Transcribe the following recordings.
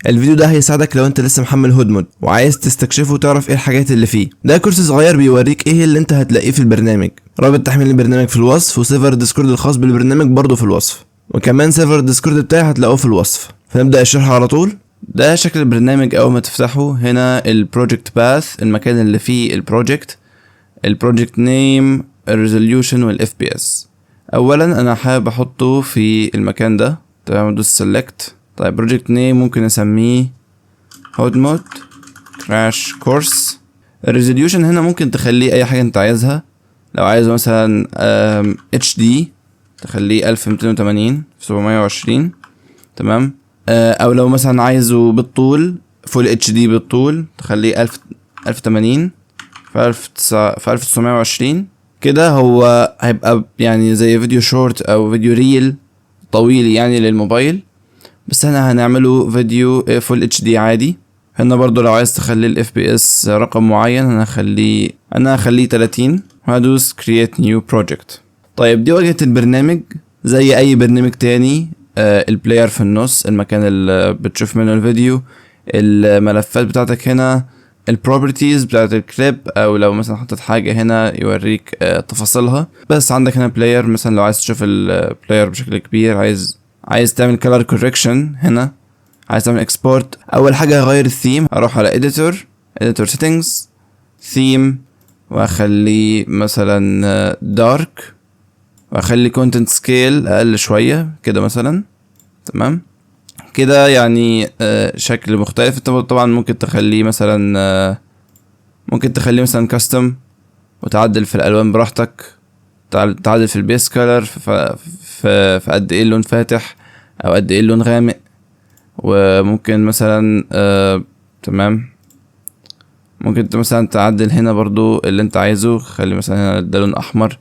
الفيديو ده هيساعدك لو انت لسه محمل هودمود وعايز تستكشفه وتعرف ايه الحاجات اللي فيه. ده كورس صغير بيوريك ايه اللي انت هتلاقيه في البرنامج. رابط تحميل البرنامج في الوصف، وسيرفر ديسكورد الخاص بالبرنامج برضه في الوصف، وكمان سيرفر ديسكورد بتاعي هتلاقوه في الوصف. فنبدأ الشرح على طول. ده شكل البرنامج اول ما تفتحه. هنا البروجكت باث، المكان اللي فيه البروجكت نيم، الريزوليوشن والاف بي اس. اولا انا حابب احطه في المكان ده، تمام. ادوس سيلكت. طيب بروجكت نيم ممكن اسميه هودمود كراش كورس. الريزوليوشن هنا ممكن تخليه اي حاجه انت عايزها. لو عايزه مثلا اتش دي تخليه 1280 في 720، تمام. او لو مثلا عايزه بالطول فول اتش دي بالطول تخليه 1080 في 1920 كده. هو هيبقى يعني زي فيديو شورت او فيديو ريل طويل يعني للموبايل، بس احنا هنعمله فيديو فول اتش دي عادي. هنا برضو لو عايز تخلي الاف بي اس رقم معين انا هخليه 30 وهدوس create new project. طيب دي واجهة البرنامج زي اي برنامج تاني. البلاير في النص، المكان اللي بتشوف منه الفيديو، الملفات بتاعتك هنا، البروبرتيز بتاعت الكليب، او لو مثلا حطيت حاجة هنا يوريك تفاصيلها. بس عندك هنا بلاير، مثلا لو عايز تشوف البلاير بشكل كبير، عايز تعمل color correction هنا، عايز تعمل export. اول حاجة هغير الثيم، اروح على editor settings theme، واخليه مثلا dark، واخلي content scale اقل شوية كده مثلا، تمام كده. يعني شكل مختلف. انت طبعا ممكن تخليه مثلا custom وتعدل في الالوان براحتك، تعدل في البيس كولر في قد ايه اللون فاتح او قد ايه اللون غامق. وممكن مثلا تمام، ممكن انت مثلا تعدل هنا برضو اللي انت عايزه. خلي مثلا هنا ده لون احمر،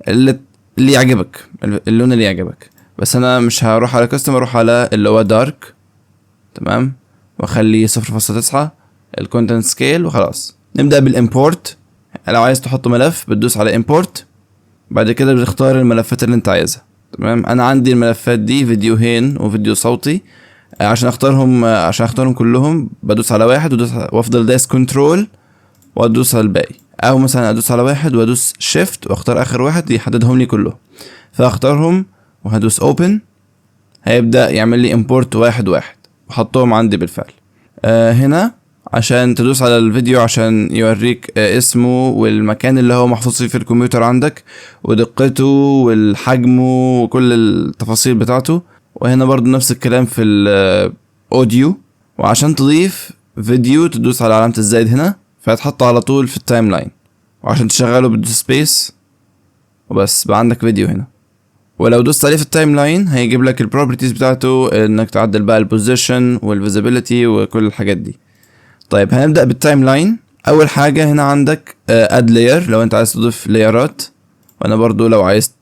اللي يعجبك، اللون اللي يعجبك. بس انا مش هروح على كاستم، اروح على اللي هو دارك، تمام، واخليه 0.9 الكونتنت سكيل وخلاص. نبدأ بالامبورت. لو عايز تحط ملف بتدوس على امبورت، بعد كده بتختار الملفات اللي انت عايزها، تمام. انا عندي الملفات دي فيديوهين وفيديو صوتي. عشان اختارهم كلهم بدوس على واحد وافضل دايس كنترول وادوس على الباقي، او مثلا ادوس على واحد وادوس شيفت واختار اخر واحد يحددهم لي كلهم. فاختارهم وهدوس اوبن، هيبدأ يعمل لي امبورت واحد وحطهم عندي بالفعل. هنا عشان تدوس على الفيديو عشان يوريك اسمه والمكان اللي هو محفوظ فيه في الكمبيوتر عندك، ودقته والحجمه وكل التفاصيل بتاعته. وهنا برضو نفس الكلام في الاوديو. وعشان تضيف فيديو تدوس على علامة الزائد هنا، فهتحطه على طول في التايم لاين. وعشان تشغله بتدوس سبيس وبس بقى عندك فيديو هنا. ولو دوست عليه في التايم لاين هيجيب لك البروبرتيز بتاعته، انك تعدل بقى البوزيشن والفيزيبيليتي وكل الحاجات دي. طيب هنبدأ بالتايم لاين. اول حاجة هنا عندك اد لاير لو انت عايز تضيف لايرات. وانا برضو لو عايز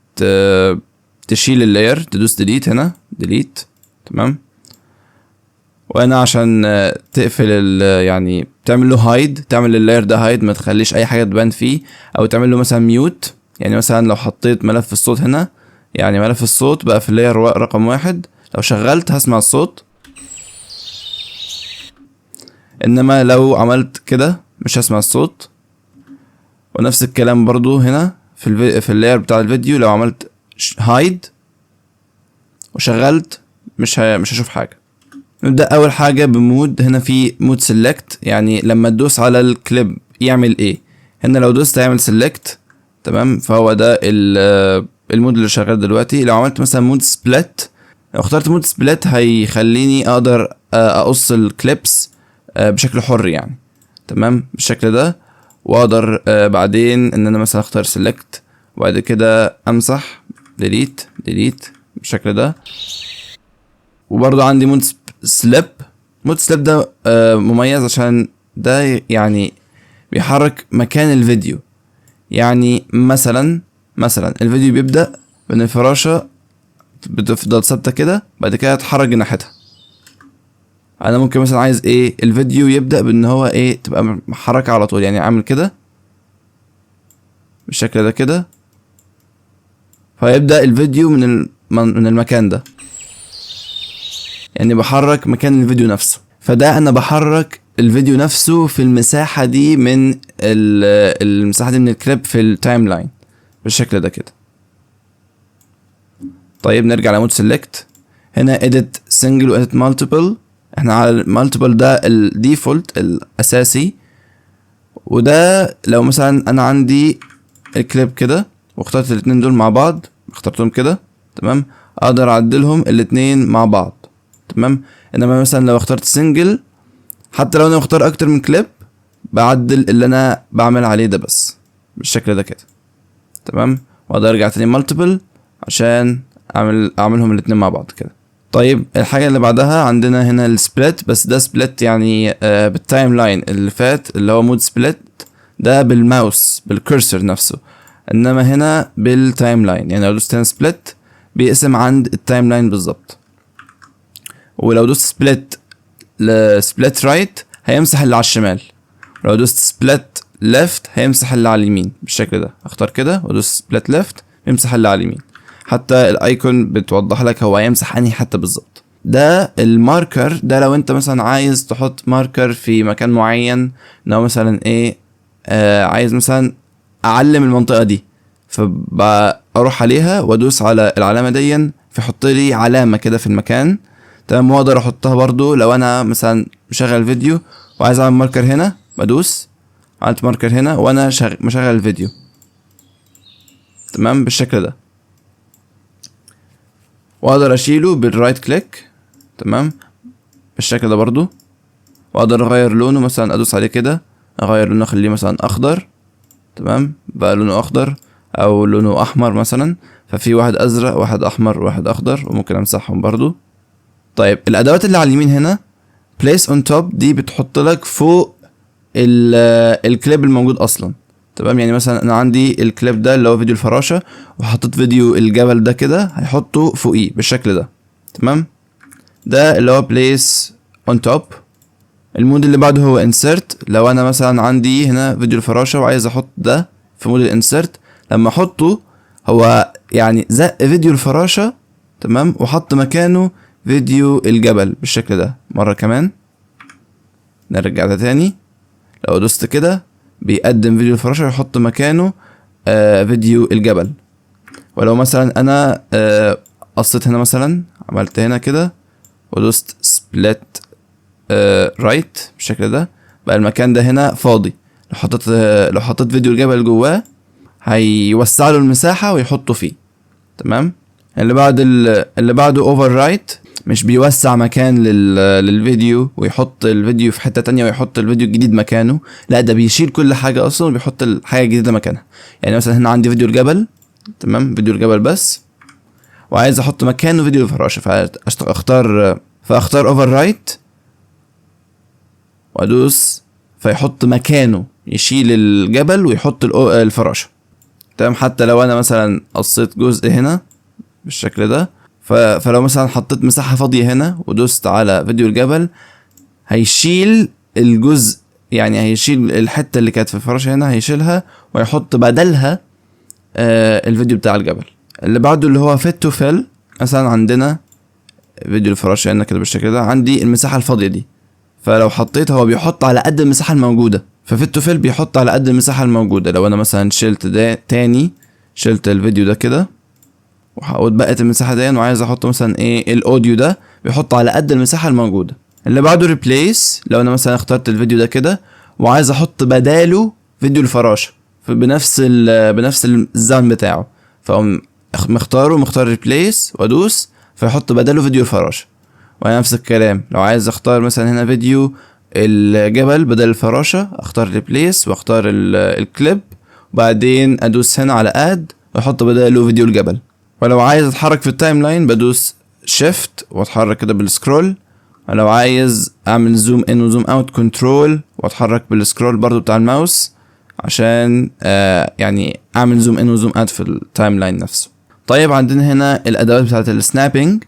تشيل اللاير تدوس ديليت هنا، ديليت، تمام. وانا عشان تقفل يعني تعمل له هايد، تعمل اللاير ده هايد، ما تخليش اي حاجة تبان فيه، او تعمل له مثلا ميوت. يعني مثلا لو حطيت ملف الصوت هنا، يعني ملف الصوت بقى في اللاير رقم 1، لو شغلت هسمع الصوت، انما لو عملت كده مش هسمع الصوت. ونفس الكلام برضو هنا في اللاير بتاع الفيديو، لو عملت هايد وشغلت مش هشوف حاجة. نبدأ اول حاجة بمود. هنا في مود سيلكت، يعني لما تدوس على الكليب يعمل ايه. هنا لو دوست هيعمل سيلكت، تمام. فهو ده المود اللي شغال دلوقتي. لو عملت مثلا مود سبلت، لو اخترت مود سبلت هيخليني اقدر اقص الكليبس بشكل حر يعني، تمام، بالشكل ده. واقدر بعدين ان انا مثلا اختار سيلكت وبعد كده امسح ديليت بالشكل ده. وبرضو عندي مود سليب. مود سليب ده مميز عشان ده يعني بيحرك مكان الفيديو. يعني مثلا الفيديو بيبدأ بان الفراشة بتفضل ثابتة كده، بعد كده تتحرك ناحيتها. انا ممكن مثلا عايز ايه الفيديو يبدأ بان هو ايه تبقى حركة على طول، يعني اعمل كده بالشكل ده كده، فيبدأ الفيديو من المكان ده، يعني بحرك مكان الفيديو نفسه. فده انا بحرك الفيديو نفسه في المساحة دي من المساحة دي من الكليب في التايم لاين بالشكل ده كده. طيب نرجع لمود سيلكت. هنا edit single و edit multiple. احنا على المالتيبل ده الديفولت الاساسي، وده لو مثلا انا عندي الكليب كده واخترت الاتنين دول مع بعض، اخترتهم كده تمام، اقدر اعدلهم الاتنين مع بعض تمام. انما مثلا لو اخترت سنجل، حتى لو انا مختار اكتر من كليب، بعدل اللي انا بعمل عليه ده بس بالشكل ده كده تمام. واقدر ارجع تاني مالتيبل عشان اعملهم الاتنين مع بعض كده. طيب الحاجة اللي بعدها عندنا هنا السبليت، بس ده سبليت يعني بالتايم لاين اللي فات اللي هو مود سبليت ده بالماوس بالكرسر نفسه، انما هنا بالتايم لاين. يعني لو دوست هنا سبليت بيقسم عند التايم لاين بالظبط، ولو دوست سبليت لسبليت رايت هيمسح اللي على الشمال، ولو دوست سبليت ليفت هيمسح اللي على اليمين بالشكل ده. اختار كده وادوس سبليت ليفت يمسح اللي على اليمين، حتى الايكون بتوضح لك هو هيمسح انهي حتى بالظبط. ده الماركر ده لو انت مثلا عايز تحط ماركر في مكان معين، لو مثلا ايه عايز مثلا اعلم المنطقة دي، فبروح عليها وادوس على العلامة دي فيحط لي علامة كده في المكان تمام. واقدر احطها برضو لو انا مثلا مشغل فيديو وعايز اعمل ماركر هنا، بدوس عملت ماركر هنا وانا مشغل الفيديو تمام بالشكل ده. واقدر اشيله بالرايت كليك تمام بالشكل ده برضو. واقدر اغير لونه، مثلا ادوس عليه كده اغير لونه اخليه مثلا اخضر تمام، بقى لونه اخضر او لونه احمر مثلا. ففي واحد ازرق واحد احمر واحد اخضر، وممكن امسحهم برضو. طيب الادوات اللي على اليمين هنا place on top دي بتحط لك فوق الكليب الموجود اصلا تمام. يعني مثلا انا عندي الكليب ده اللي هو فيديو الفراشة، وحطيت فيديو الجبل ده كده هيحطه فوقيه بالشكل ده تمام. ده اللي هو place on top. المود اللي بعده هو insert. لو انا مثلا عندي هنا فيديو الفراشة وعايز احط ده في مود الانسرت، لما احطه هو يعني زق فيديو الفراشة تمام وحط مكانه فيديو الجبل بالشكل ده. مرة كمان نرجع ده تاني، لو دوست كده بيقدم فيديو الفراشة ويحط مكانه فيديو الجبل. ولو مثلا انا قصيت هنا مثلا عملت هنا كده ودوست سبليت رايت بالشكل ده، بقى المكان ده هنا فاضي. لو حطيت فيديو الجبل جواه هيوسع له المساحة ويحطه فيه تمام. اللي بعده اوفر رايت، مش بيوسع مكان للفيديو ويحط الفيديو في حتة تانية ويحط الفيديو الجديد مكانه، لا ده بيشيل كل حاجة اصلا وبيحط الحاجة الجديدة مكانها. يعني مثلا هنا عندي فيديو الجبل تمام، فيديو الجبل بس، وعايز احط مكانه فيديو الفراشة، فاختار اوفر رايت وادوس فيحط مكانه، يشيل الجبل ويحط الفراشة تمام. حتى لو انا مثلا قصيت جزء هنا بالشكل ده، فلو مثلا حطيت مساحة فاضية هنا ودوست على فيديو الجبل هيشيل الجزء، يعني هيشيل الحتة اللي كانت في الفراشة هنا هيشيلها ويحط بدلها الفيديو بتاع الجبل. اللي بعده اللي هو fit to fill. مثلا عندنا فيديو الفراشة هنا كده بالشكل ده، عندي المساحة الفاضية دي، فلو حطيت هو بيحط على قد المساحة الموجودة. ففيت تو فيل بيحط على قد المساحة الموجودة. لو انا مثلا شلت ده تاني، شلت الفيديو ده كده واتبقت المساحة دي وعايز احط مثلا ايه الاوديو ده، بيحط على قد المساحة الموجودة. اللي بعده ريبليس. لو انا مثلا اخترت الفيديو ده كده وعايز احط بداله فيديو الفراشة بنفس الزمن بتاعه، فاقوم مختار ريبليس وادوس فيحط بداله فيديو الفراشة. ونفس الكلام لو عايز اختار مثلا هنا فيديو الجبل بدل الفراشة، اختار ريبليس واختار الكليب، وبعدين ادوس هنا على اد واحط بداله فيديو الجبل. ولو عايز اتحرك في التايم لاين بدوس شيفت واتحرك كده بالسكرول. ولو عايز اعمل زوم ان وزوم اوت كنترول واتحرك بالسكرول برضو بتاع الماوس عشان يعني اعمل زوم ان وزوم اوت في التايم لاين نفسه. طيب عندنا هنا الادوات بتاعت السنابينج.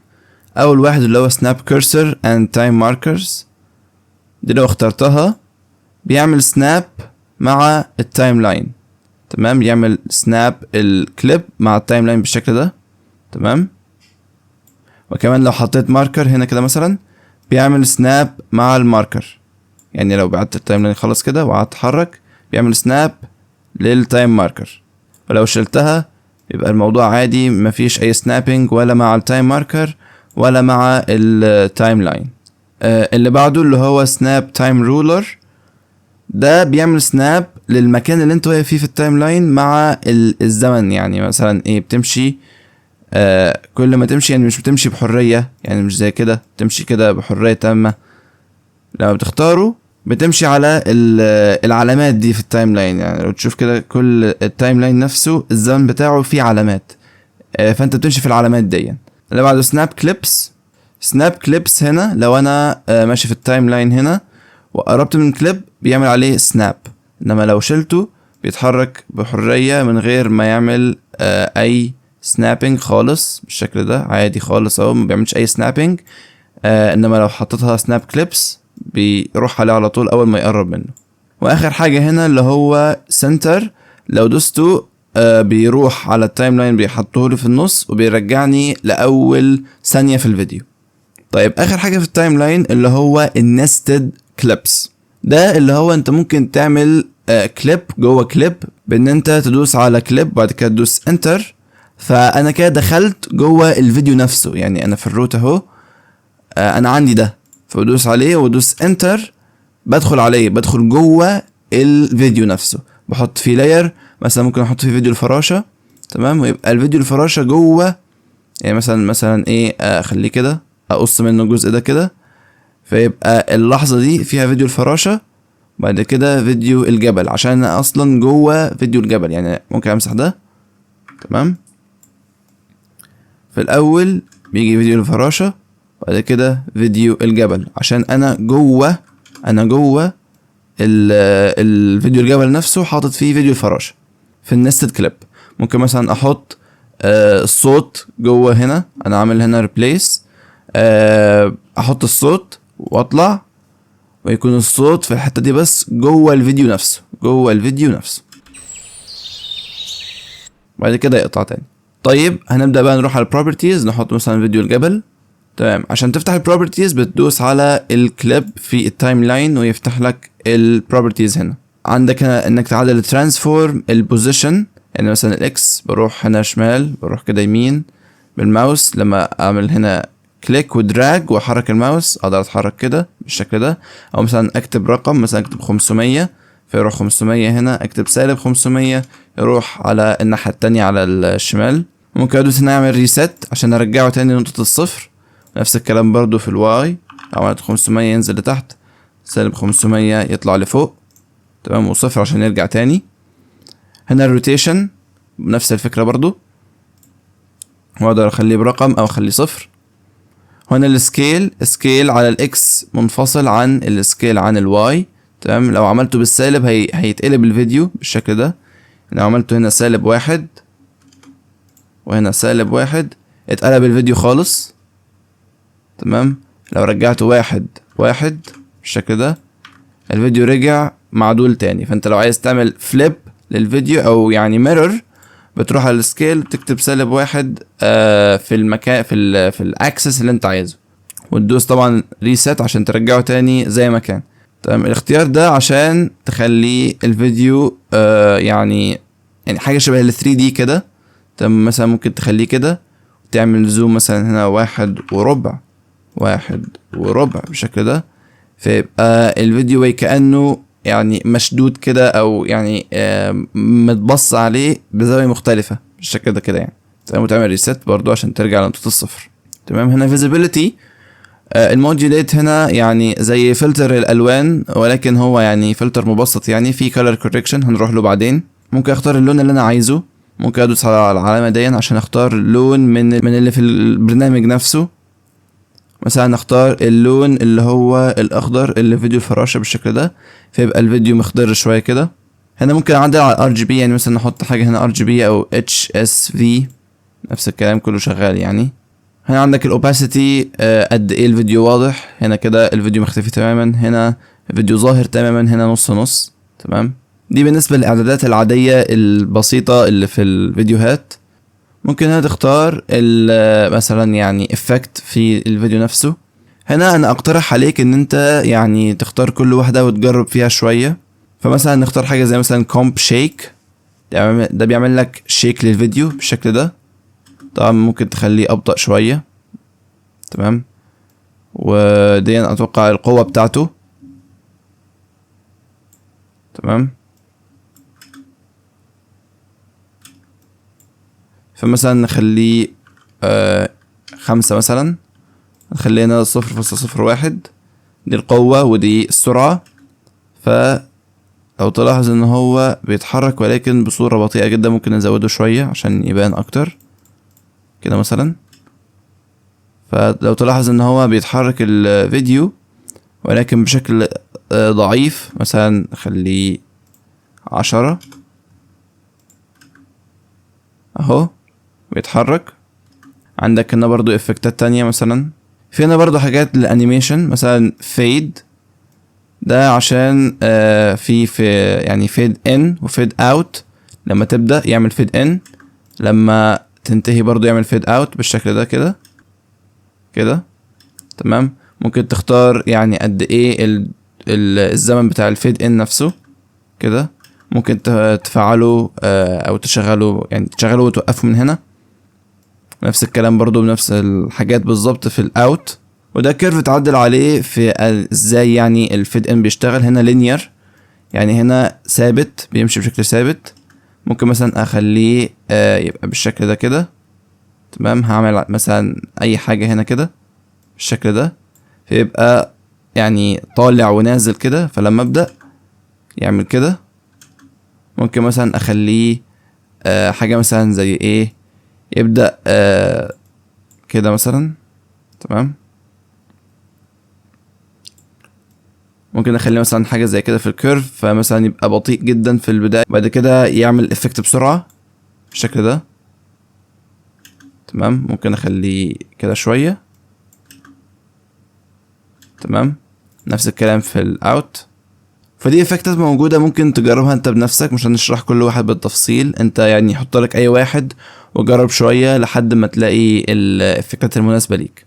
اول واحد اللي هو سناب كيرسر اند تايم ماركرز. دي لو اخترتها بيعمل سناب مع التايم لاين تمام، يعمل سناب الكليب مع التايم لاين بالشكل ده تمام. وكمان لو حطيت ماركر هنا كده مثلا بيعمل سناب مع الماركر، يعني لو بعدت التايم لاين خلاص كده وقعدت اتحرك بيعمل سناب للتايم ماركر، ولو شلتها يبقى الموضوع عادي، مفيش اي سنابنج ولا مع التايم ماركر ولا مع التايم لاين. اللي بعده اللي هو سناب تايم رولر، ده بيعمل سناب للمكان اللي انت واقف فيه في التايم لاين مع الزمن. يعني مثلا ايه، بتمشي كل ما تمشي، يعني مش بتمشي بحرية، يعني مش زي كده تمشي كده بحرية تامة، لما بتختاره بتمشي على العلامات دي في التايم لاين. يعني لو تشوف كده كل التايم لاين نفسه الزمن بتاعه فيه علامات، فانت بتمشي في العلامات دي. اللي بعده سناب كليبس. سناب كليبس هنا لو انا ماشي في التايم لاين هنا وقربت من كليب بيعمل عليه سناب، انما لو شلته بيتحرك بحرية من غير ما يعمل اي سنابنج خالص بالشكل ده، عادي خالص اهو، ما بيعملش اي سنابنج. انما لو حطيتها سناب كليبس بيروح عليه على طول اول ما يقرب منه. واخر حاجة هنا اللي هو سنتر، لو دوسته بيروح على التايم لاين بيحطه لي في النص وبيرجعني لاول ثانية في الفيديو. طيب اخر حاجة في التايم لاين اللي هو النستد كليبس، ده اللي هو انت ممكن تعمل كليب جوه كليب بان انت تدوس على كليب بعد كده تدوس انتر، فانا كده دخلت جوه الفيديو نفسه. يعني انا في الروت اهو، انا عندي ده، فبدوس عليه وادوس انتر، بدخل جوه الفيديو نفسه، بحط فيه لاير، مثلا ممكن احط فيه فيديو الفراشة، تمام، ويبقى الفيديو الفراشة جوه. يعني مثلا ايه، اخليه كده، اقص منه الجزء ده كده، فيبقى اللحظة دي فيها فيديو الفراشة، بعد كده فيديو الجبل، عشان انا اصلا جوه فيديو الجبل. يعني ممكن امسح ده، تمام، في الاول بيجي فيديو الفراشة بعد كده فيديو الجبل، عشان انا جوه الفيديو الجبل نفسه حاطط فيه فيديو الفراشة في النستد كليب. ممكن مثلا احط الصوت جوه هنا، انا عامل هنا ريبليس، احط الصوت واطلع ويكون الصوت في الحتة دي بس جوه الفيديو نفسه، بعد كده يقطع تاني. طيب هنبدأ بقى نروح على البروبرتيز، نحط مثلا فيديو الجبل، تمام. عشان تفتح البروبرتيز بتدوس على الكليب في التايم لاين ويفتح لك البروبرتيز. هنا عندك هنا انك تعدل الترانسفورم، البوزيشن، يعني مثلا الاكس بروح هنا شمال، بروح كده يمين بالماوس، لما اعمل هنا كليك ودراج واحرك الماوس اقدر اتحرك كده بالشكل ده. او مثلا اكتب رقم، مثلا اكتب 500 فيروح 500، هنا اكتب سالب 500 يروح على الناحية التانية على الشمال. ممكن ادوس هنا اعمل ريست عشان ارجعه تاني لنقطة الصفر، نفس الكلام برضو في الواي، عملت 500 ينزل لتحت، سالب 500 يطلع لفوق، تمام، وصفر عشان يرجع تاني. هنا الروتيشن نفس الفكرة برضو، واقدر اخليه برقم او اخليه صفر. هنا السكيل على الاكس منفصل عن السكيل عن الواي، تمام. لو عملته بالسالب هيتقلب الفيديو بالشكل ده. لو عملته هنا سالب 1 وهنا سالب 1 اتقلب الفيديو خالص، تمام. لو رجعته 1 بالشكل ده الفيديو رجع معدول تاني. فانت لو عايز تعمل فليب للفيديو او يعني ميرور، بتروح على السكيل تكتب سالب 1 في المكان في الاكسس اللي انت عايزه، وتدوس طبعا ريست عشان ترجعه تاني زي ما كان، تمام. الاختيار ده عشان تخلي الفيديو يعني حاجة شبه ال 3D كده، تمام. مثلا ممكن تخليه كده وتعمل زوم مثلا هنا 1.25 بالشكل ده، فيبقى الفيديو كأنه يعني مشدود كده، او يعني متبص عليه بزاوية مختلفة بالشكل ده كده يعني، تمام. وتعمل ريست برضو عشان ترجع لنقطة الصفر، تمام. هنا فيزيبيليتي، الموديوليت هنا يعني زي فلتر الالوان، ولكن هو يعني فلتر مبسط، يعني في كولر كوريكشن هنروح له بعدين. ممكن اختار اللون اللي انا عايزه، ممكن ادوس على العلامه دي عشان اختار لون من اللي في البرنامج نفسه. مثلا اختار اللون اللي هو الاخضر اللي في فيديو الفراشه بالشكل ده، فيبقى الفيديو مخضر شويه كده. هنا ممكن اعدل على RGB، يعني مثلا نحط حاجه هنا RGB او HSV، نفس الكلام كله شغال يعني. هنا عندك الاوباسيتي، قد ايه الفيديو واضح، هنا كده الفيديو مختفي تماما، هنا الفيديو ظاهر تماما، هنا نص، تمام. دي بالنسبة للاعدادات العادية البسيطة اللي في الفيديوهات. ممكن هنا تختار مثلا يعني افكت في الفيديو نفسه، هنا انا اقترح عليك ان انت يعني تختار كل واحدة وتجرب فيها شوية. فمثلا نختار حاجة زي مثلا كومب شيك، ده بيعمل لك شيك للفيديو بالشكل ده. طبعا ممكن تخليه ابطأ شوية. تمام. ودي اتوقع القوة بتاعته. تمام. فمثلا نخليه 5 مثلا، نخلينا 0.01. دي القوة ودي السرعة. فلو تلاحظ ان هو بيتحرك ولكن بصورة بطيئة جدا، ممكن نزوده شوية عشان يبان اكتر كده مثلا. فلو تلاحظ ان هو بيتحرك الفيديو ولكن بشكل ضعيف، مثلا نخليه 10 اهو بيتحرك. عندك هنا برضو افكتات تانية، مثلا في هنا برضو حاجات للانيميشن، مثلا فيد، ده عشان في يعني فيد ان وفيد اوت. لما تبدأ يعمل فيد ان، لما تنتهي برضو يعمل فيد اوت بالشكل ده كده كده. تمام. ممكن تختار يعني قد ايه الزمن بتاع الفيد ان نفسه كده. ممكن تفعله او تشغله، يعني تشغله وتوقفه من هنا. نفس الكلام برضو بنفس الحاجات بالظبط في الاوت. وده كيرف تعدل عليه في ازاي يعني الفيد ان بيشتغل. هنا لينير، يعني هنا ثابت، بيمشي بشكل ثابت. ممكن مثلا اخليه يبقى بالشكل ده كده. تمام. هعمل مثلا اي حاجة هنا كده بالشكل ده، فيبقى يعني طالع ونازل كده. فلما ابدأ يعمل كده. ممكن مثلا اخليه حاجة مثلا زي ايه، يبدأ كده مثلا. تمام. ممكن اخليه مثلا حاجة زي كده في الكيرف، فمثلا يبقى بطيء جدا في البداية، بعد كده يعمل افكت بسرعة بالشكل ده. تمام. ممكن اخليه كده شوية. تمام. نفس الكلام في الاوت. فدي افكتات موجودة، ممكن تجربها انت بنفسك، مش هنشرح كل واحد بالتفصيل. انت يعني حط لك اي واحد وجرب شوية لحد ما تلاقي الافكتات المناسبة ليك.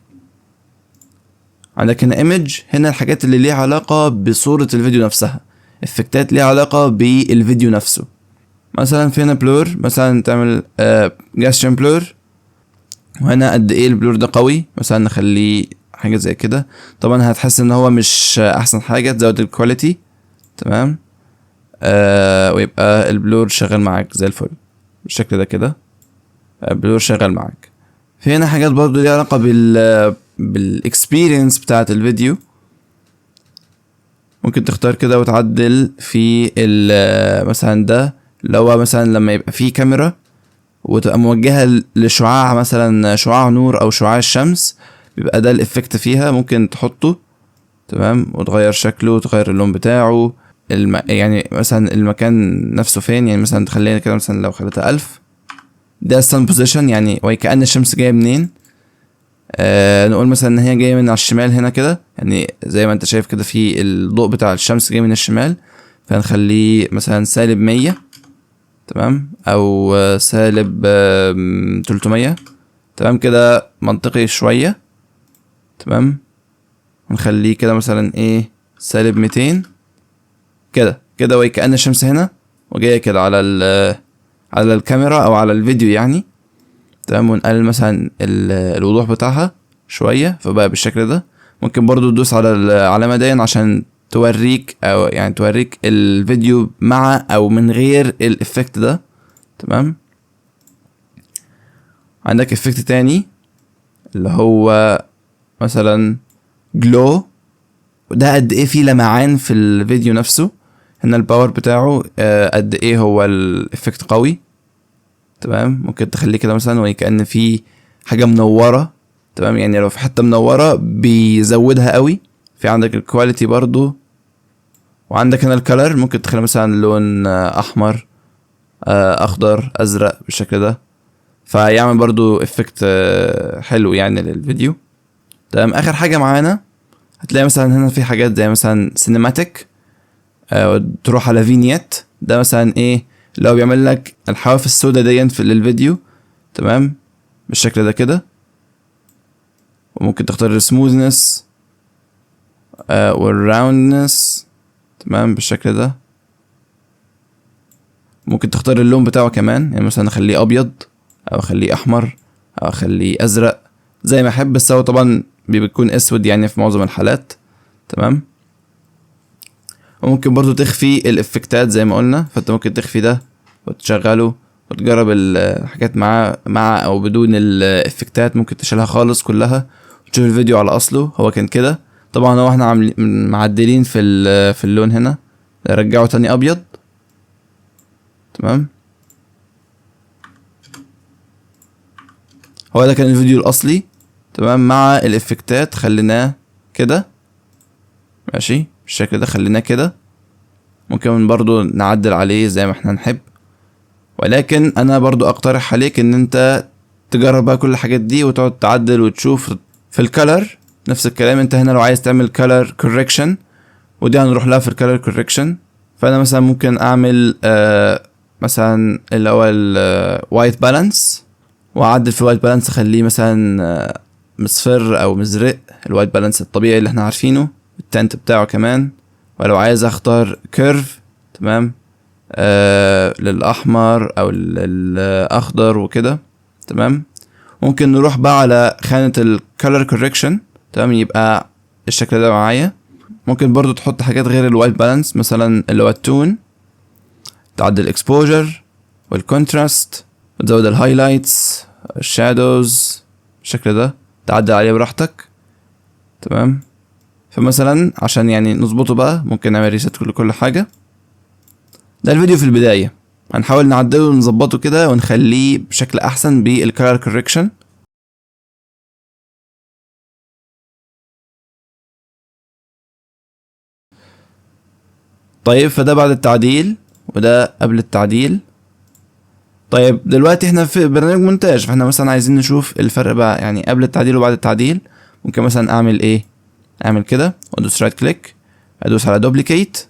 عندك هنا ايمج، هنا الحاجات اللي ليها علاقة بصورة الفيديو نفسها، افكتات ليها علاقة بالفيديو نفسه. مثلا في هنا بلور، مثلا تعمل جاستشن بلور. وهنا قد ايه البلور ده قوي، مثلا نخليه حاجة زي كده. طبعا هتحس ان هو مش احسن حاجة، تزود الكواليتي. تمام. ويبقى البلور شغال معاك زي الفل بالشكل ده كده. البلور شغال معاك. في هنا حاجات برضو ليها علاقة بالاكسبيرينس بتاعة الفيديو. ممكن تختار كده وتعدل في مثلا ده، لو هو مثلا لما يبقى فيه كاميرا وتبقى موجهة لشعاع، مثلا شعاع نور او شعاع الشمس، بيبقى ده الافكت فيها. ممكن تحطه. تمام. وتغير شكله وتغير اللون بتاعه. يعني مثلا المكان نفسه فين، يعني مثلا تخلينا كده، مثلا لو خليتها 1000. ده sun position، يعني وكأن الشمس جاية منين. نقول مثلا ان هي جاية من على الشمال هنا كده، يعني زي ما انت شايف كده في الضوء بتاع الشمس جاي من الشمال. فنخليه مثلا -100. تمام. او -300. تمام كده منطقي شوية. تمام. ونخليه كده مثلا ايه -200 كده كده، وكأن الشمس هنا وجاية كده على الكاميرا او على الفيديو يعني. تمام. ونقلل مثلا الوضوح بتاعها شوية، فبقى بالشكل ده. ممكن برضو تدوس على العلامة دي عشان توريك، او يعني توريك الفيديو مع او من غير الافكت ده. تمام. عندك افكت تاني اللي هو مثلا جلو، وده قد ايه فيه لمعان في الفيديو نفسه. هنا الباور بتاعه قد ايه هو الافكت قوي. تمام. ممكن تخليه كده مثلا وكأن في حاجة منورة. تمام. يعني لو في حتة منورة بيزودها قوي. في عندك الكواليتي برضو. وعندك هنا الكالر، ممكن تخلي مثلا لون احمر، اخضر، ازرق بالشكل ده. فيعمل برضو افكت حلو يعني للفيديو. تمام. اخر حاجة معانا هتلاقي مثلا هنا في حاجات زي مثلا سينماتيك. تروح على فينيت، ده مثلا ايه، لو بيعمل لك الحواف السوداء دي في الفيديو. تمام. بالشكل ده كده. وممكن تختار السموذنس والراوندنس تمام بالشكل ده. ممكن تختار اللون بتاعه كمان، يعني مثلا اخليه ابيض او اخليه احمر او اخليه ازرق زي ما احب، بس هو طبعا بيكون اسود يعني في معظم الحالات. تمام. وممكن برضو تخفي الافكتات زي ما قلنا، فانت ممكن تخفي ده وتشغله وتجرب الحاجات مع او بدون الافكتات. ممكن تشيلها خالص كلها وتشوف الفيديو على اصله. هو كان كده طبعا، هو احنا عاملين معدلين في اللون هنا، رجعه تاني ابيض. تمام. هو ده كان الفيديو الاصلي. تمام. مع الافكتات خليناه كده ماشي بالشكل ده، خليناه كده. ممكن برضو نعدل عليه زي ما احنا نحب، ولكن انا برضو اقترح عليك ان انت تجرب بقى كل الحاجات دي وتقعد تعدل وتشوف. في الكالر نفس الكلام، انت هنا لو عايز تعمل كالر كوركشن، ودي هنروح لها في الكالر كوركشن. فانا مثلا ممكن اعمل مثلا اللي هو الوايت بالانس، واعدل في الوايت بالانس اخليه مثلا مصفر او مزرق، الوايت بالانس الطبيعي اللي احنا عارفينه، التنت بتاعه كمان. ولو عايز اختار كيرف تمام للاحمر او للاخضر وكده. تمام. ممكن نروح بقى على خانة الكالر كوركشن. تمام. يبقى الشكل ده معايا. ممكن برضو تحط حاجات غير الوايت بالانس، مثلا اللي هو التون، تعدل الاكسبوجر والكونتراست وتزود الهايلايتس الشادوز بالشكل ده، تعدل عليه براحتك. تمام. فمثلا عشان يعني نظبطه بقى ممكن نعمل ريست لكل حاجة. ده الفيديو في البداية، هنحاول نعدله ونظبطه كده ونخليه بشكل احسن بالكالر كوركشن. طيب فده بعد التعديل وده قبل التعديل. طيب دلوقتي احنا في برنامج مونتاج، فاحنا مثلا عايزين نشوف الفرق بقى يعني قبل التعديل وبعد التعديل. ممكن مثلا اعمل ايه، اعمل كده وادوس رايت كليك، ادوس على دوبليكيت.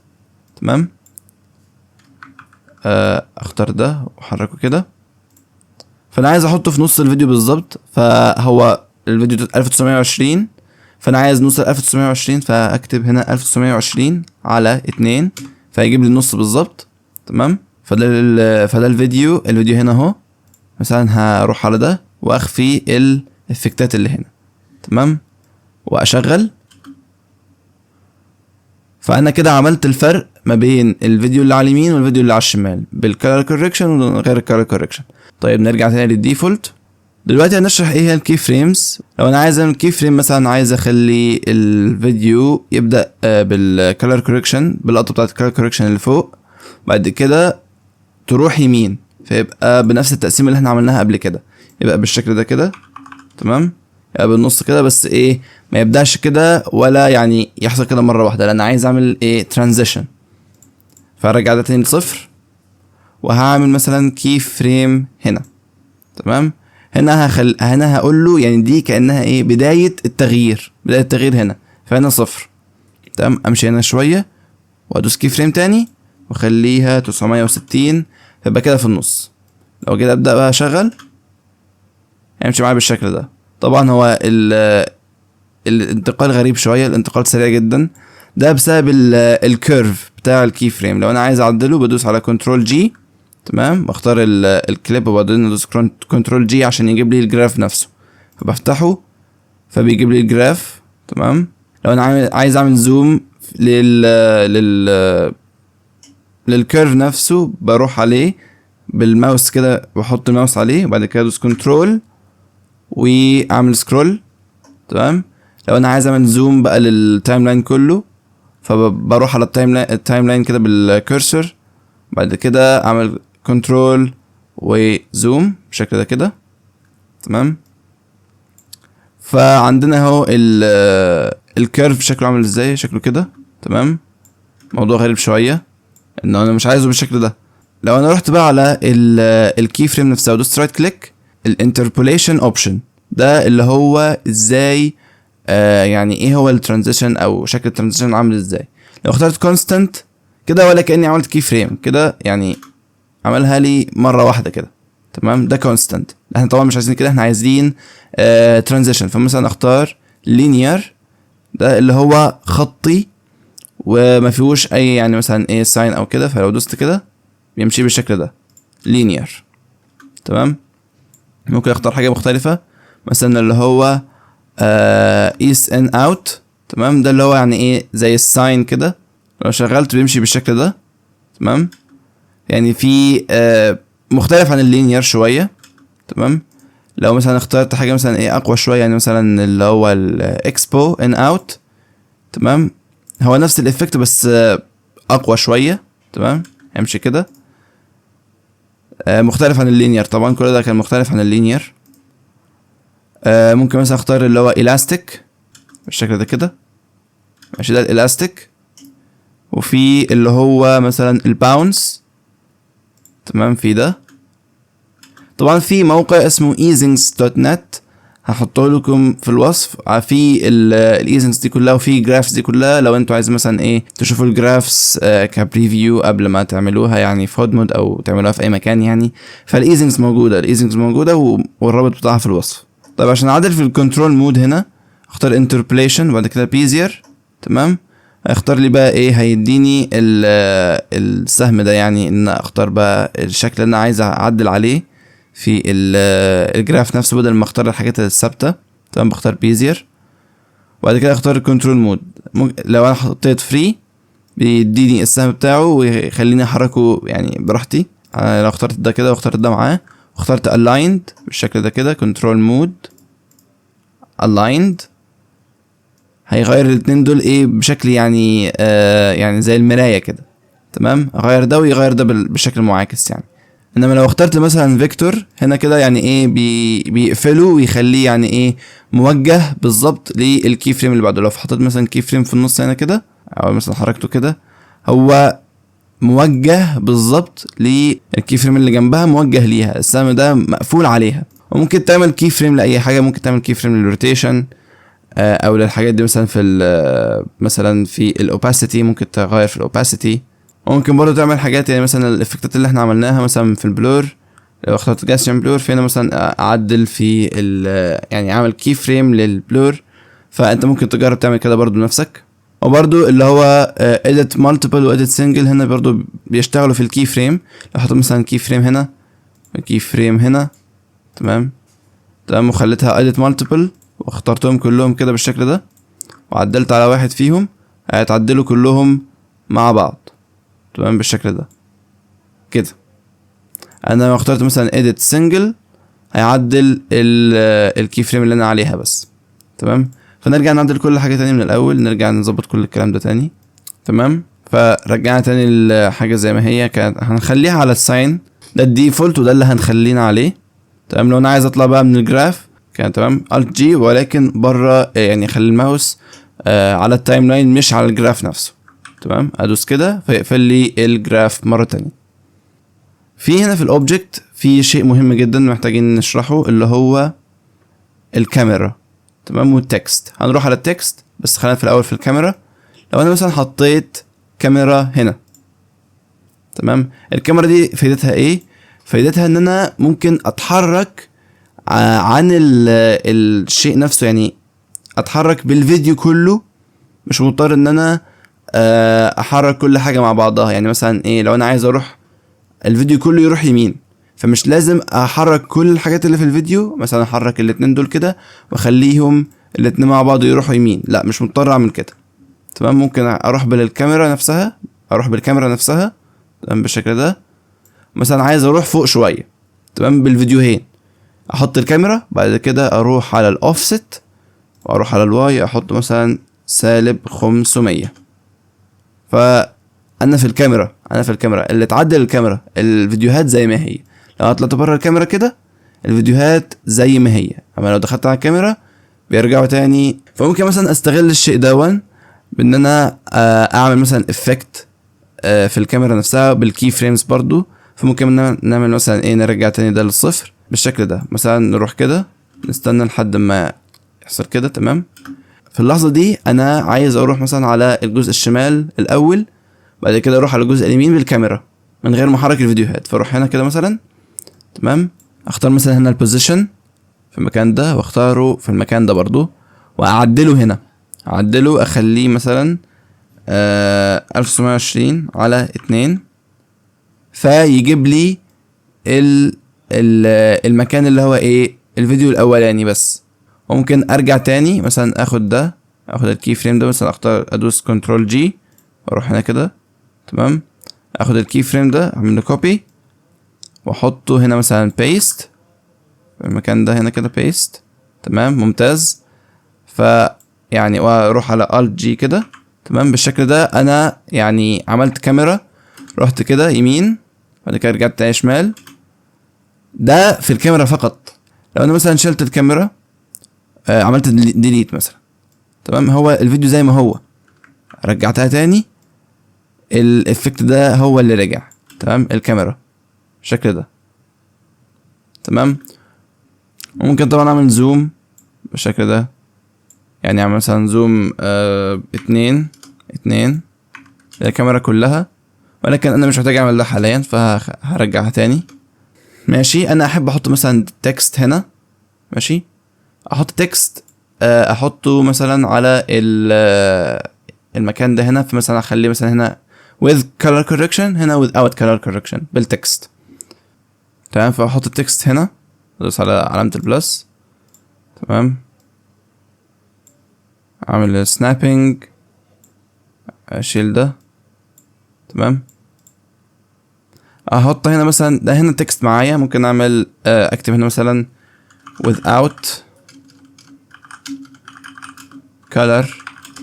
تمام. اختار ده واحركه كده. فانا عايز احطه في نص الفيديو بالظبط، فهو الفيديو 1920، فانا عايز نوصل 1920، فاكتب هنا 1920 على 2 فيجيب لي النص بالظبط. تمام. فده الفيديو هنا اهو. مثلا هروح على ده واخفي الافكتات اللي هنا. تمام. واشغل. فانا كده عملت الفرق ما بين الفيديو اللي على اليمين والفيديو اللي على الشمال بالكالر كوركشن وغير الكالر كوركشن. طيب نرجع تاني للديفولت. دلوقتي هنشرح ايه هي الكي فريمز. لو انا عايز اعمل كي فريم، مثلا عايز اخلي الفيديو يبدا بالكالر كوركشن، باللقطه بتاعت الكالر كوركشن اللي فوق، بعد كده تروح يمين فيبقى بنفس التقسيم اللي احنا عملناها قبل كده، يبقى بالشكل ده كده. تمام. يبقى بالنص كده، بس ايه ما يبداش كده ولا يعني يحصل كده مره واحده، لان عايز اعمل ايه ترانزيشن. فارجع ده تاني لصفر، وهعمل مثلا كي فريم هنا. تمام. هنا هقول له يعني دي كانها ايه بدايه التغيير هنا، فهنا صفر. تمام. امشي هنا شويه وادوس كي فريم تاني واخليها 960، فيبقى كده في النص. لو كده ابدا بقى اشغل، يمشي معايا بالشكل ده. طبعا هو الانتقال غريب شويه، الانتقال سريع جدا، ده بسبب الكيرف بتاع الكي فريم. لو انا عايز اعدله بدوس على كنترول جي. تمام. بختار الكليب وبعدين ادوس كنترول جي عشان يجيب لي الجراف نفسه، فبفتحه فبيجيب لي الجراف. تمام. لو انا عايز اعمل زوم للكيرف نفسه، بروح عليه بالماوس كده، بحط الماوس عليه وبعد كده ادوس كنترول واعمل سكرول. تمام. لو انا عايز اعمل زوم بقى للتايم لاين كله، فبروح على التايم لاين كده بالكرسور، بعد كده اعمل كنترول وزوم بالشكل ده كده. تمام. فعندنا اهو الكيرف شكله عامل ازاي، شكله كده. تمام. موضوع غريب شويه ان انا مش عايزه بالشكل ده. لو انا رحت بقى على الكي فريم نفسها ودوست رايت كليك، الانتربوليشن اوبشن ده اللي هو ازاي يعني ايه هو الترانزيشن او شكل الترانزيشن عامل ازاي. لو اخترت كونستانت كده ولا كاني عملت كي فريم كده، يعني عملها لي مره واحده كده. تمام. ده كونستانت. احنا طبعا مش عايزين كده، احنا عايزين ترانزيشن. فمثلا اختار لينير، ده اللي هو خطي وما فيهوش اي يعني مثلا ايه ساين او كده، فلو دوست كده بيمشي بالشكل ده لينير. تمام. ممكن اختار حاجه مختلفه مثلا اللي هو ايست ان اوت. تمام. ده اللي هو يعني ايه زي الساين كده، لو شغلت بيمشي بالشكل ده. تمام. يعني في مختلف عن اللينير شويه. تمام. لو مثلا اخترت حاجه مثلا ايه اقوى شويه، يعني مثلا اللي هو الاكسبو ان اوت. تمام. هو نفس الافكت بس اقوى شويه. تمام. هيمشي كده مختلف عن اللينير. طبعا كل ده كان مختلف عن اللينير. ممكن مثلا اختار اللي هو الاستيك بالشكل ده كده. ماشي. ده الالاستيك. وفي اللي هو مثلا الباونس. تمام. في ده طبعا في موقع اسمه easings.net هحطه لكم في الوصف. في الايزنجز دي كلها وفي جرافس دي كلها، لو انتوا عايزين مثلا ايه تشوفوا الجرافس كبريفيو قبل ما تعملوها يعني في هودمود او تعملوها في اي مكان يعني. فالايزنجز موجوده، الايزنجز موجوده والرابط بتاعها في الوصف. طيب عشان اعدل في الكنترول مود هنا اختار انتربوليشن وبعد كده بيزير. تمام. هيختار لي بقى ايه، هيديني السهم ده، يعني ان اختار بقى الشكل اللي انا عايز اعدل عليه في الجراف نفسه بدل ما اختار الحاجات الثابته. تمام. بختار بيزير وبعد كده اختار الكنترول مود. لو انا حطيت فري بيديني السهم بتاعه ويخليني احركه يعني براحتي. لو اخترت ده كده واخترت ده معاه واخترت aligned بالشكل ده كده كنترول مود aligned، هيغير الاتنين دول ايه بشكل يعني يعني زي المرايه كده. تمام. اغير ده ويغير ده بالشكل المعاكس يعني. انما لو اخترت مثلا فيكتور هنا كده يعني ايه بيقفله ويخليه يعني ايه موجه بالظبط للكي فريم اللي بعده. لو حطيت مثلا كي فريم في النص هنا كده او مثلا حركته كده، هو موجه بالظبط للكي فريم اللي جنبها، موجه ليها، السهم ده مقفول عليها. وممكن تعمل كي فريم لاي حاجه، ممكن تعمل كي فريم للروتيشن او للحاجات دي مثلا في مثلا في الاوباسيتي، ممكن تغير في الاوباسيتي. وممكن برضه تعمل حاجات يعني مثلا الافكتات اللي احنا عملناها مثلا في البلور. لو اخترت جاسيان بلور فينا مثلا اعدل في يعني اعمل كي فريم للبلور، فانت ممكن تجرب تعمل كده برضه بنفسك. وبرضه اللي هو edit multiple و edit single هنا برضه بيشتغلوا في الكي فريم. لو حطيت مثلا كي فريم هنا كي فريم هنا. تمام. وخليتها edit multiple واخترتهم كلهم كده بالشكل ده وعدلت على واحد فيهم، هيتعدلوا كلهم مع بعض. تمام. بالشكل ده كده. انا لو اخترت مثلا edit single هيعدل الكي فريم اللي انا عليها بس. تمام. فنرجع نعدل كل حاجه تاني من الاول، نرجع نظبط كل الكلام ده تاني. تمام. فرجعنا تاني الحاجه زي ما هي كانت، هنخليها على الساين ده الديفولت وده اللي هنخلينا عليه. تمام. لو انا عايز اطلع بقى من الجراف كان تمام Alt G، ولكن بره يعني خلي الماوس على التايم لاين مش على الجراف نفسه. تمام. ادوس كده فيقفل لي الجراف مره تانية. في هنا في الاوبجكت في شيء مهم جدا محتاجين نشرحه اللي هو الكاميرا. تمام. والتكست. هنروح على التكست بس خلينا في الاول في الكاميرا. لو انا مثلا حطيت كاميرا هنا. تمام. الكاميرا دي فايدتها ايه؟ فايدتها ان انا ممكن اتحرك عن الشيء نفسه، يعني اتحرك بالفيديو كله، مش مضطر ان انا احرك كل حاجه مع بعضها. يعني مثلا ايه لو انا عايز اروح الفيديو كله يروح يمين، فمش لازم احرك كل الحاجات اللي في الفيديو، مثلا احرك الاتنين دول كده واخليهم الاتنين مع بعض يروحوا يمين، لا مش مضطر اعمل كده. تمام. ممكن اروح بالكاميرا نفسها. تمام. بالشكل ده. مثلا عايز اروح فوق شويه. تمام. بالفيديوهين احط الكاميرا بعد كده اروح على الاوفست واروح على الواي احط مثلا -500. فانا في الكاميرا اللي تعدل الكاميرا الفيديوهات زي ما هي. لو طلعت بره الكاميرا كده الفيديوهات زي ما هي، اما لو دخلت على الكاميرا بيرجعوا تاني. فممكن مثلا استغل الشيء دون بان انا اعمل مثلا افكت في الكاميرا نفسها بالكي فريمز برضو. فممكن نعمل مثلا ايه نرجع تاني ده للصفر بالشكل ده. مثلا نروح كده نستنى لحد ما يحصل كده. تمام. في اللحظة دي انا عايز اروح مثلا على الجزء الشمال الاول، بعد كده اروح على الجزء اليمين بالكاميرا من غير ما احرك الفيديوهات. فاروح هنا كده مثلا. تمام. اختار مثلا هنا البوزيشن في المكان ده واختاره في المكان ده برضو واعدله هنا. اعدله اخليه مثلا 1920 على 2، فيجيب لي المكان اللي هو ايه الفيديو الاولاني بس. وممكن ارجع تاني مثلا اخد الكي فريم ده، مثلا اختار ادوس كنترول جي واروح هنا كده، تمام. اخد الكي فريم ده اعمل له كوبي واحطه هنا مثلا بيست في المكان ده هنا كده بيست، تمام ممتاز. يعني واروح على الت جي كده، تمام. بالشكل ده انا يعني عملت كاميرا، رحت كده يمين بعد كده رجعت تاني شمال. ده في الكاميرا فقط. لو انا مثلا شلت الكاميرا عملت ديليت مثلا، تمام، هو الفيديو زي ما هو، رجعتها تاني الافكت ده هو اللي رجع، تمام. الكاميرا بالشكل ده، تمام. ممكن طبعا اعمل زوم بالشكل ده، يعني اعمل مثلا زوم 2 الكاميرا كلها، ولكن انا مش محتاج اعمل ده حاليا فهرجعها تاني. ماشي. انا احب احط مثلا تكست هنا، ماشي. احط تكست احطه مثلا على المكان ده هنا، فمثلا اخليه مثلا هنا with color correction، هنا without color correction بالتكست، تمام. فاحط التكست هنا، ادوس على علامة البلس، تمام. اعمل سنابينج، اشيل ده، تمام. احط هنا مثلا ده هنا تكست معايا، ممكن اعمل اكتب هنا مثلا without color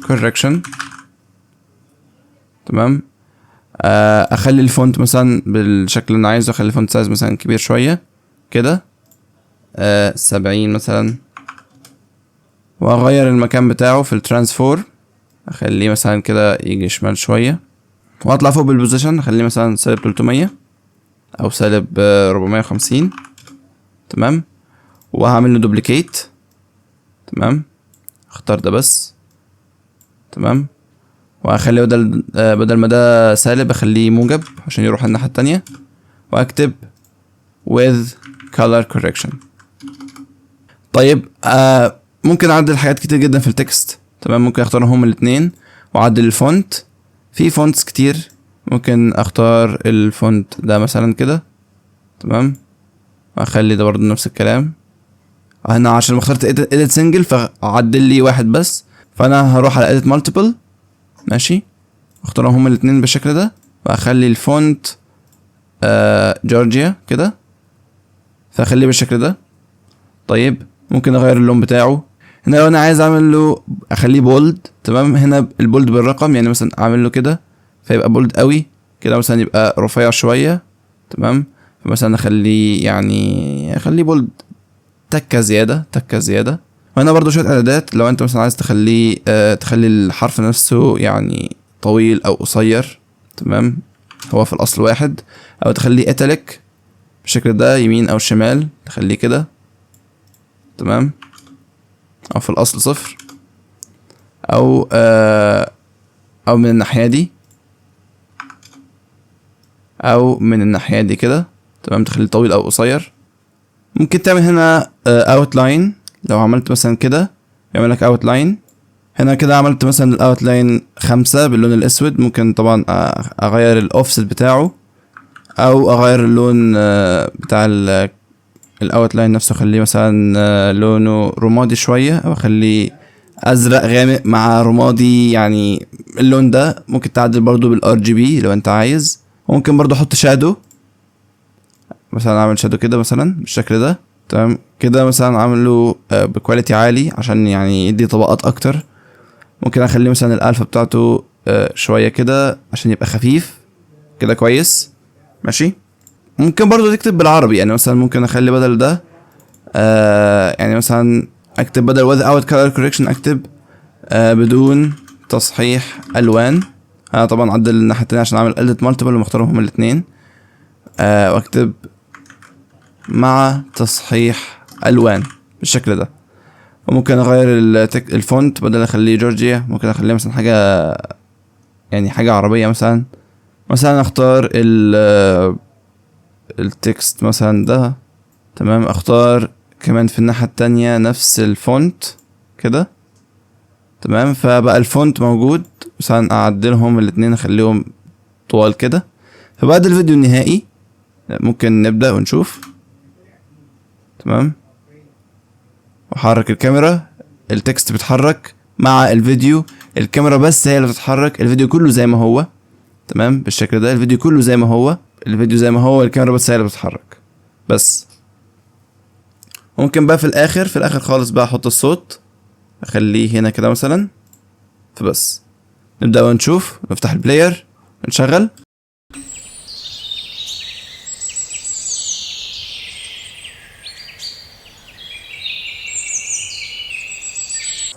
correction، تمام. اخلي الفونت مثلا بالشكل اللي انا عايزه، اخلي الفونت سايز مثلا كبير شويه كده 70 مثلا، واغير المكان بتاعه في الترانسفورم، اخليه مثلا كده يجي شمال شويه، واطلع فوق بالبوزيشن اخليه مثلا سالب 300 او سالب 450، تمام. وهعمل له دوبليكيت، تمام. اختار ده بس، تمام. واخليه بدل ما ده سالب اخليه موجب عشان يروح الناحيه التانية، واكتب with color correction. طيب ممكن اعدل حاجات كتير جدا في التكست، تمام. ممكن اختارهم هما الاتنين واعدل الفونت. في فونتس كتير، ممكن اختار الفونت ده مثلا كده، تمام. واخلي ده برضو نفس الكلام. انا عشان اخترت edit single فاعدل لي واحد بس، فانا هروح على edit multiple، ماشي. اختارهم هما الاتنين بالشكل ده، واخلي الفونت جورجيا كده، فاخليه بالشكل ده. طيب ممكن اغير اللون بتاعه هنا، لو انا عايز اعمل له اخليه بولد، تمام. هنا البولد بالرقم، يعني مثلا اعمل له كده فيبقى بولد قوي كده، مثلا يبقى رفيع شويه، تمام. فمثلا اخليه بولد تكه زياده. وهنا برضو شويه اعدادات، لو انت مثلا عايز تخليه تخلي الحرف نفسه يعني طويل او قصير، تمام، هو في الاصل واحد، او تخليه اتاليك بالشكل ده يمين او شمال، تخليه كده، تمام، او في الاصل صفر، او من الناحيه دي، او من الناحيه دي كده، تمام. تخليه طويل او قصير. ممكن تعمل هنا اوتلاين، لو عملت مثلا كده يعمل لك اوتلاين هنا كده. عملت مثلا الاوتلاين 5 باللون الاسود، ممكن طبعا اغير الاوفست بتاعه، او اغير اللون بتاع الاوتلاين نفسه، اخليه مثلا لونه رمادي شويه، او اخليه ازرق غامق مع رمادي، يعني اللون ده. ممكن تعدل برضو بالار جي بي لو انت عايز. ممكن برضو احط شادو، مثلا اعمل شادو كده مثلا بالشكل ده، تمام كده. مثلا اعمله بكواليتي عالي عشان يعني يدي طبقات اكتر. ممكن اخليه مثلا الالفا بتاعته شويه كده عشان يبقى خفيف كده كويس، ماشي. ممكن برضو تكتب بالعربي، يعني مثلا ممكن اخلي بدل ده يعني مثلا اكتب بدل without color correction اكتب بدون تصحيح الوان. انا طبعا عدل الناحيه التانية عشان اعمل edit multiple ومختارهم هما الاتنين، واكتب مع تصحيح الوان بالشكل ده. وممكن اغير الفونت، بدل اخليه جورجيا ممكن اخليه مثلا حاجه عربيه، مثلا اختار التكست مثلا ده، تمام. اختار كمان في الناحيه التانية نفس الفونت كده، تمام. فبقى الفونت موجود، مثلا اعدلهم الاتنين اخليهم طوال كده. فبعد الفيديو النهائي ممكن نبدأ ونشوف. تمام، وحرك الكاميرا، التكست بيتحرك مع الفيديو، الكاميرا بس هي اللي بتتحرك، الفيديو كله زي ما هو. تمام، بالشكل ده الفيديو كله زي ما هو، الفيديو زي ما هو، الكاميرا بس هي اللي بتتحرك بس. ممكن بقى في الاخر خالص بقى احط الصوت، اخليه هنا كده مثلا. فبس نبدأ ونشوف، نفتح البلاير نشغل.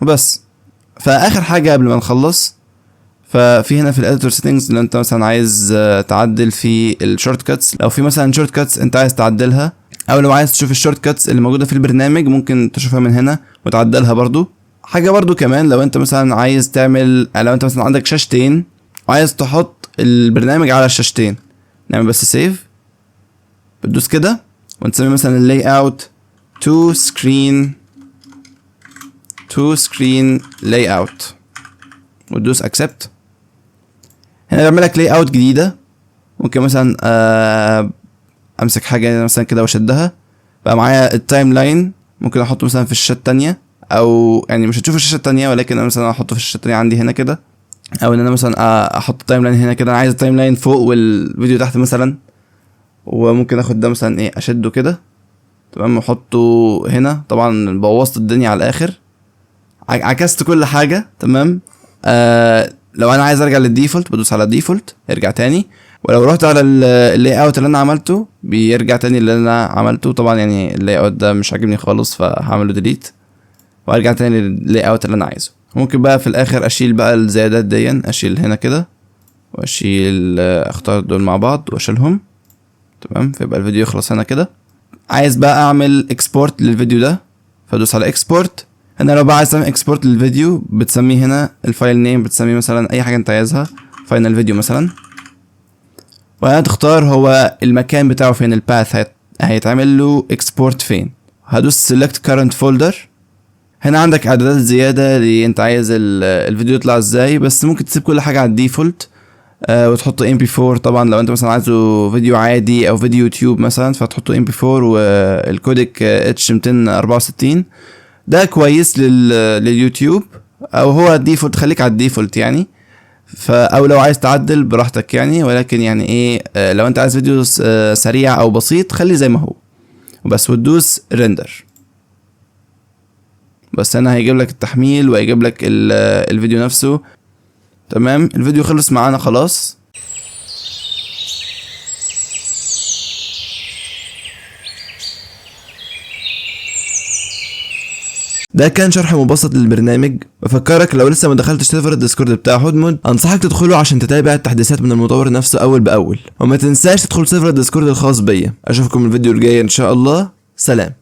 وبس. فاخر حاجه قبل ما نخلص، ففي هنا في الاديتور سيتنجز لو انت مثلا عايز تعدل في الشورت كاتس، لو في مثلا شورت كاتس انت عايز تعدلها، او لو عايز تشوف الشورت كاتس اللي موجوده في البرنامج ممكن تشوفها من هنا وتعدلها برضو. حاجه برضو كمان، لو انت مثلا عايز تعمل، لو انت مثلا عندك شاشتين وعايز تحط البرنامج على الشاشتين، نعمل بس سيف، بتدوس كده ونسمي مثلا اللاي اوت تو سكرين لاي اوت، وتدوس اكسبت. هنا بعمل لك لاي اوت جديده. ممكن مثلا امسك حاجه مثلا كده واشدها، بقى معايا التايم لاين. ممكن احطه مثلا في الشاشه التانية، او يعني مش هتشوف الشاشه التانية، ولكن انا مثلا احطه في الشاشه التانية عندي هنا كده، او ان انا مثلا احط التايم لاين هنا كده. انا عايز التايم لاين فوق والفيديو تحت مثلا، وممكن اخد ده مثلا ايه اشده كده. تمام، واحطه هنا. طبعا بوظت الدنيا على الاخر، عكست كل حاجه. تمام. لو انا عايز ارجع للديفولت بدوس على الديفولت يرجع تاني، ولو رحت على اللاي اوت اللي انا عملته بيرجع تاني اللي انا عملته. طبعا يعني اللاي اوت ده مش عاجبني خالص، فهعمله ديليت وارجع تاني لللاي اوت اللي انا عايزه. ممكن بقى في الاخر اشيل بقى الزيادات دي، اشيل هنا كده واشيل، اختار دول مع بعض واشيلهم. تمام، فيبقى الفيديو يخلص هنا كده. عايز بقى اعمل اكسبورت للفيديو ده، فادوس على اكسبورت. هنا لو بقى عايز تعمل اكسبورت للفيديو بتسميه هنا الفايل نيم، بتسميه مثلا اي حاجه انت عايزها، فاينل فيديو مثلا، وهنا تختار هو المكان بتاعه فين، الباث هيتعمل له اكسبورت فين. هدوس سيلكت كارنت فولدر. هنا عندك اعدادات زياده انت عايز الفيديو يطلع ازاي، بس ممكن تسيب كل حاجه على الديفولت وتحط MP4. طبعا لو انت مثلا عايزه فيديو عادي او فيديو يوتيوب مثلا فتحطه MP4 والكوديك H264. ده كويس لليوتيوب، او هو الديفولت، خليك على الديفولت يعني. او لو عايز تعدل براحتك يعني، ولكن يعني ايه، لو انت عايز فيديو سريع او بسيط خليه زي ما هو وبس، وتدوس ريندر. بس هنا هيجيب لك التحميل وهيجيب لك الفيديو نفسه. تمام، الفيديو خلص معانا خلاص. ده كان شرح مبسط للبرنامج. بفكرك لو لسه ما دخلتش سيرفر الديسكورد بتاع هودمود، انصحك تدخله عشان تتابع التحديثات من المطور نفسه اول باول، وما تنساش تدخل سيرفر الديسكورد الخاص بيا. اشوفكم الفيديو الجاي ان شاء الله. سلام.